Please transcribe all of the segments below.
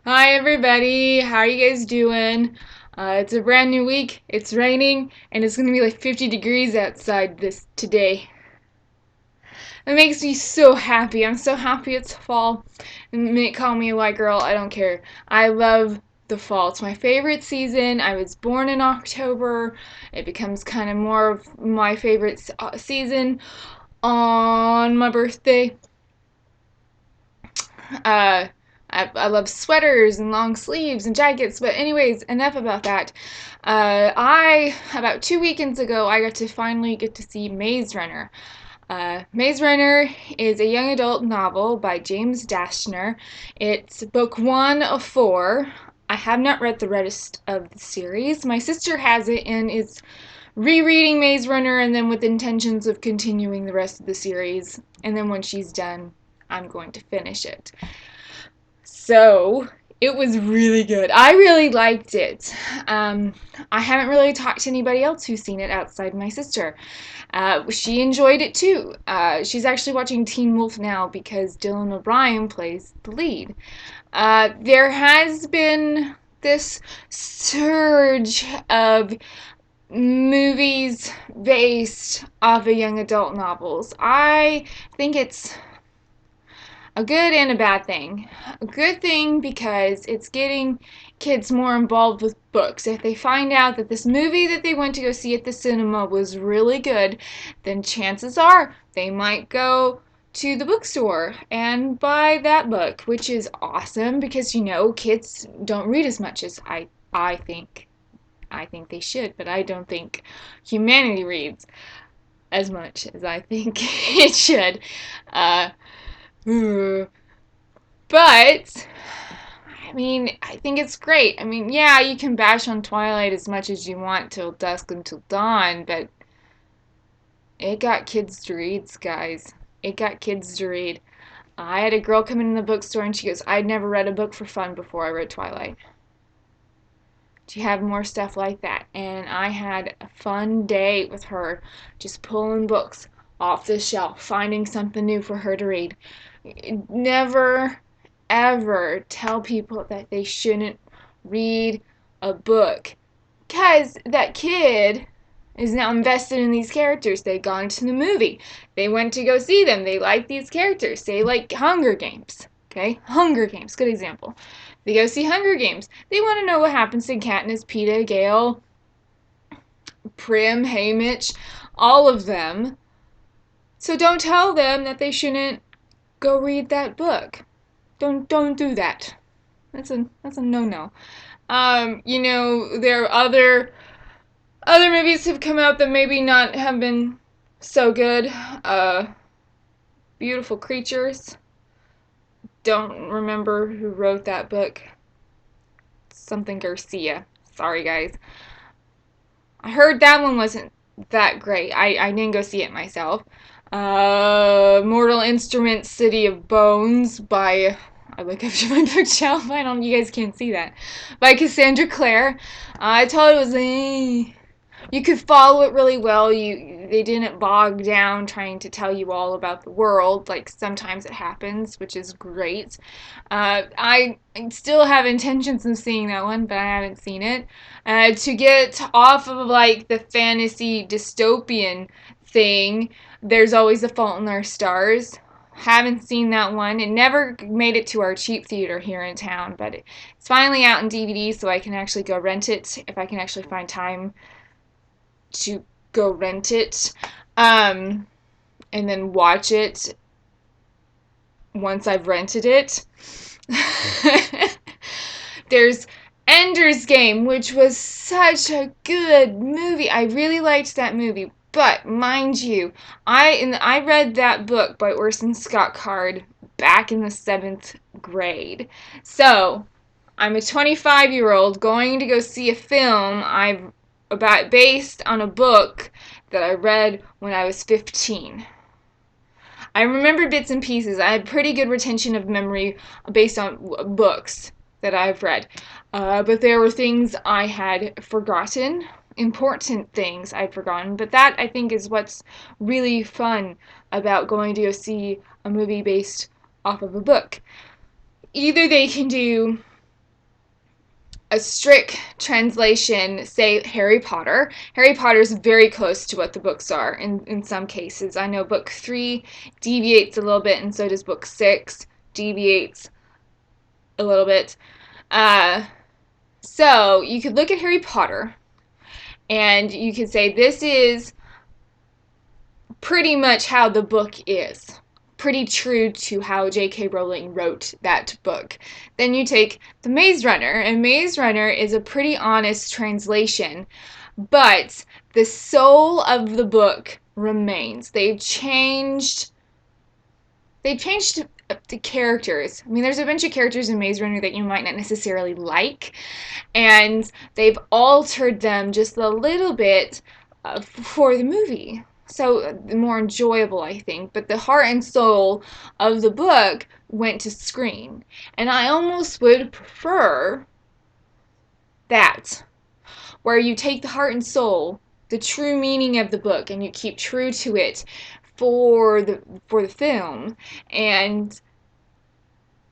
Hi everybody, how are you guys doing? It's a brand new week, it's raining, and it's gonna be like 50 degrees outside this today. It makes me so happy. I'm so happy it's fall. And call me a white girl, I don't care. I love the fall. It's my favorite season. I was born in October. It becomes kind of more of my favorite season on my birthday. Uh, I love sweaters and long sleeves and jackets, but anyways, enough about that. About 2 weekends ago, I got to finally get to see Maze Runner. Maze Runner is a young adult novel by James Dashner. It's book one of four. I have not read the rest of the series. My sister has it and is rereading Maze Runner and then with intentions of continuing the rest of the series. And then when she's done, I'm going to finish it. So it was really good. I really liked it. I haven't really talked to anybody else who's seen it outside my sister. She enjoyed it too. She's actually watching Teen Wolf now because Dylan O'Brien plays the lead. There has been this surge of movies based off of young adult novels. I think it's a good and a bad thing. A good thing because it's getting kids more involved with books. If they find out that this movie that they went to go see at the cinema was really good, then chances are they might go to the bookstore and buy that book, which is awesome because kids don't read as much as I think. I think they should, but I don't think humanity reads as much as I think it should. Uh, But I think it's great. Yeah, you can bash on Twilight as much as you want till dusk until dawn, but it got kids to read, guys. It got kids to read. I had a girl come in the bookstore and she goes, I'd never read a book for fun before I read Twilight. Do you have more stuff like that? And I had a fun day with her, just pulling books off the shelf, finding something new for her to read. Never, ever tell people that they shouldn't read a book. Because that kid is now invested in these characters. They've gone to the movie. They went to go see them. They like these characters. They like Hunger Games. Okay? Hunger Games. Good example. They go see Hunger Games. They want to know what happens to Katniss, Peeta, Gale, Prim, Haymitch, all of them. So don't tell them that they shouldn't go read that book. Don't do that. That's a no-no. There are other movies have come out that maybe not have been so good. Uh, Beautiful Creatures. Don't remember who wrote that book. Something Garcia. Sorry, guys. I heard that one wasn't that great. I didn't go see it myself. Mortal Instruments, City of Bones by I look up to my bookshelf. I don't. You guys can't see that. By Cassandra Clare. I told it was. You could follow it really well. They didn't bog down trying to tell you all about the world like sometimes it happens, which is great. I still have intentions of seeing that one, but I haven't seen it. To get off of like the fantasy dystopian thing, there's always a Fault in Our Stars. Haven't seen that one. It never made it to our cheap theater here in town, but it's finally out in DVD, so I can actually go rent it if I can actually find time to go rent it, and then watch it once I've rented it. There's Ender's Game, which was such a good movie. I really liked that movie. But mind you, I read that book by Orson Scott Card back in the 7th grade. So I'm a 25-year-old going to go see a film I've about based on a book that I read when I was 15. I remember bits and pieces. I had pretty good retention of memory based on books that I've read. But there were things I had forgotten, important things I'd forgotten. But that, I think, is what's really fun about going to go see a movie based off of a book. Either they can do a strict translation, say Harry Potter. Harry Potter is very close to what the books are in some cases. I know book 3 deviates a little bit, and so does book 6 deviates a little bit. Uh, so you could look at Harry Potter and you could say this is pretty much how the book is. Pretty true to how J.K. Rowling wrote that book. Then you take The Maze Runner, and Maze Runner is a pretty honest translation, but the soul of the book remains. They've changed the characters. I mean, there's a bunch of characters in Maze Runner that you might not necessarily like, and they've altered them just a little bit for the movie. So more enjoyable, I think. But the heart and soul of the book went to screen, and I almost would prefer that, where you take the heart and soul, the true meaning of the book, and you keep true to it for the film, and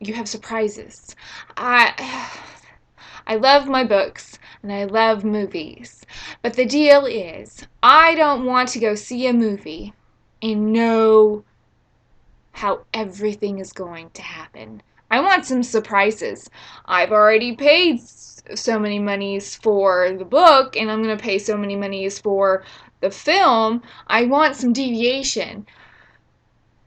you have surprises. I I love my books and I love movies. But the deal is, I don't want to go see a movie and know how everything is going to happen. I want some surprises. I've already paid so many monies for the book, and I'm going to pay so many monies for the film. I want some deviation.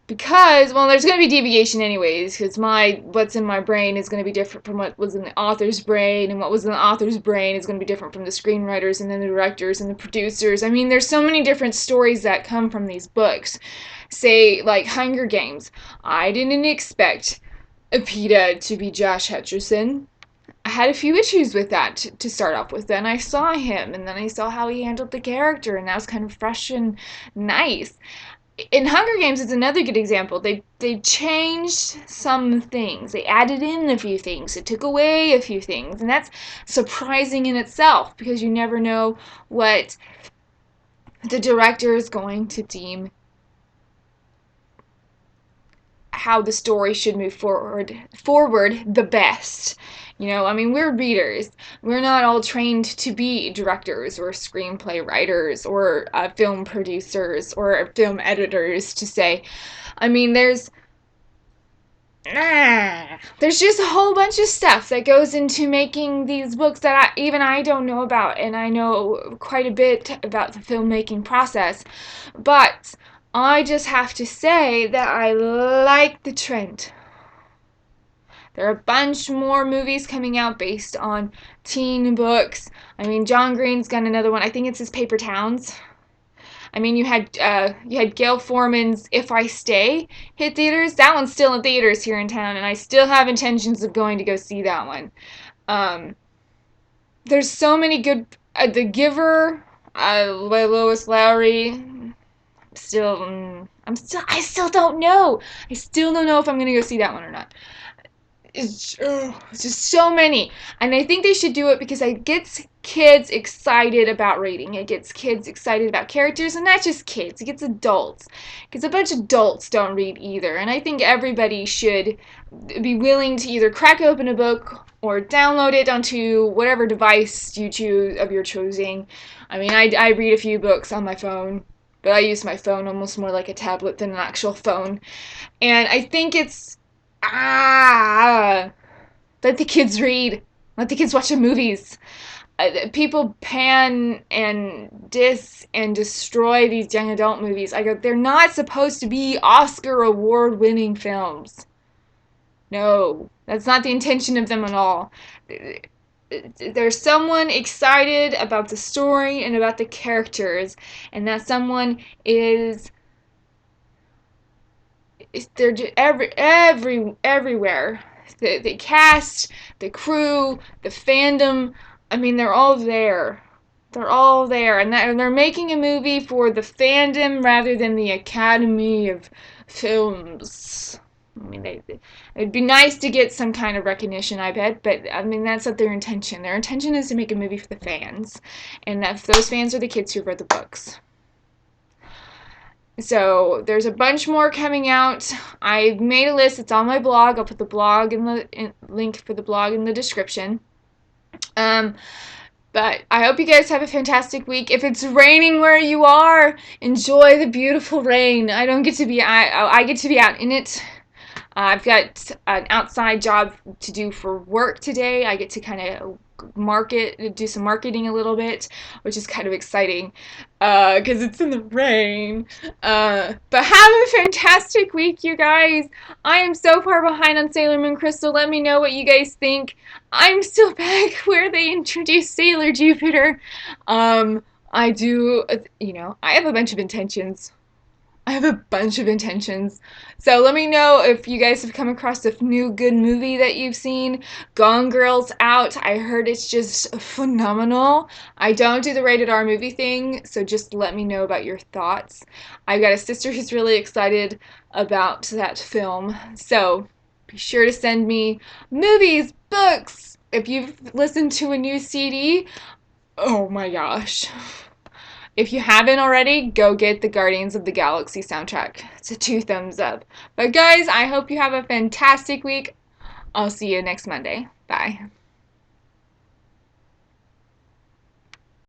Because, well, there's going to be deviation anyways, because what's in my brain is going to be different from what was in the author's brain, and what was in the author's brain is going to be different from the screenwriters and then the directors and the producers. I mean, there's so many different stories that come from these books. Say, like Hunger Games. I didn't expect Peeta to be Josh Hutcherson. I had a few issues with that to start off with. Then I saw him, and then I saw how he handled the character, and that was kind of fresh and nice. In Hunger Games, it's another good example. They changed some things. They added in a few things. They took away a few things, and that's surprising in itself because you never know what the director is going to deem how the story should move forward the best. I mean, we're readers. We're not all trained to be directors or screenplay writers or film producers or film editors to say. I mean, there's just a whole bunch of stuff that goes into making these books that even I don't know about, and I know quite a bit about the filmmaking process, but I just have to say that I like the trend. There are a bunch more movies coming out based on teen books. I mean, John Green's got another one. I think it's his Paper Towns. I mean, you had Gail Forman's If I Stay hit theaters. That one's still in theaters here in town, and I still have intentions of going to go see that one. Um, there's so many good. The Giver, by Lois Lowry. I still don't know. I still don't know if I'm gonna go see that one or not. It's just so many. And I think they should do it because it gets kids excited about reading. It gets kids excited about characters, and not just kids. It gets adults. Because a bunch of adults don't read either. And I think everybody should be willing to either crack open a book or download it onto whatever device you choose of your choosing. I mean, I read a few books on my phone, but I use my phone almost more like a tablet than an actual phone. And I think it's let the kids read. Let the kids watch the movies. People pan and diss and destroy these young adult movies. I go, they're not supposed to be Oscar award-winning films. No, that's not the intention of them at all. There's someone excited about the story and about the characters, and that someone is they're everywhere. The cast, the crew, the fandom. I mean, they're all there. They're all there, and they're making a movie for the fandom rather than the Academy of Films. I mean, it'd be nice to get some kind of recognition, I bet, but I mean, that's not their intention. Their intention is to make a movie for the fans, and that those fans are the kids who read the books. So there's a bunch more coming out. I made a list. It's on my blog. I'll put the blog link for the blog in the description. Um, but I hope you guys have a fantastic week. If it's raining where you are, enjoy the beautiful rain. I don't get to be I get to be out in it. I've got an outside job to do for work today. I get to kind of do some marketing a little bit, which is kind of exciting because it's in the rain. But have a fantastic week, you guys. I am so far behind on Sailor Moon Crystal. Let me know what you guys think. I'm still back where they introduced Sailor Jupiter. I do, I have a bunch of intentions. I have a bunch of intentions. So let me know if you guys have come across a new good movie that you've seen. Gone Girl's out. I heard it's just phenomenal. I don't do the rated R movie thing, so just let me know about your thoughts. I've got a sister who's really excited about that film. So be sure to send me movies, books. If you've listened to a new CD, oh my gosh. If you haven't already, go get the Guardians of the Galaxy soundtrack. It's a 2 thumbs up. But guys, I hope you have a fantastic week. I'll see you next Monday. Bye.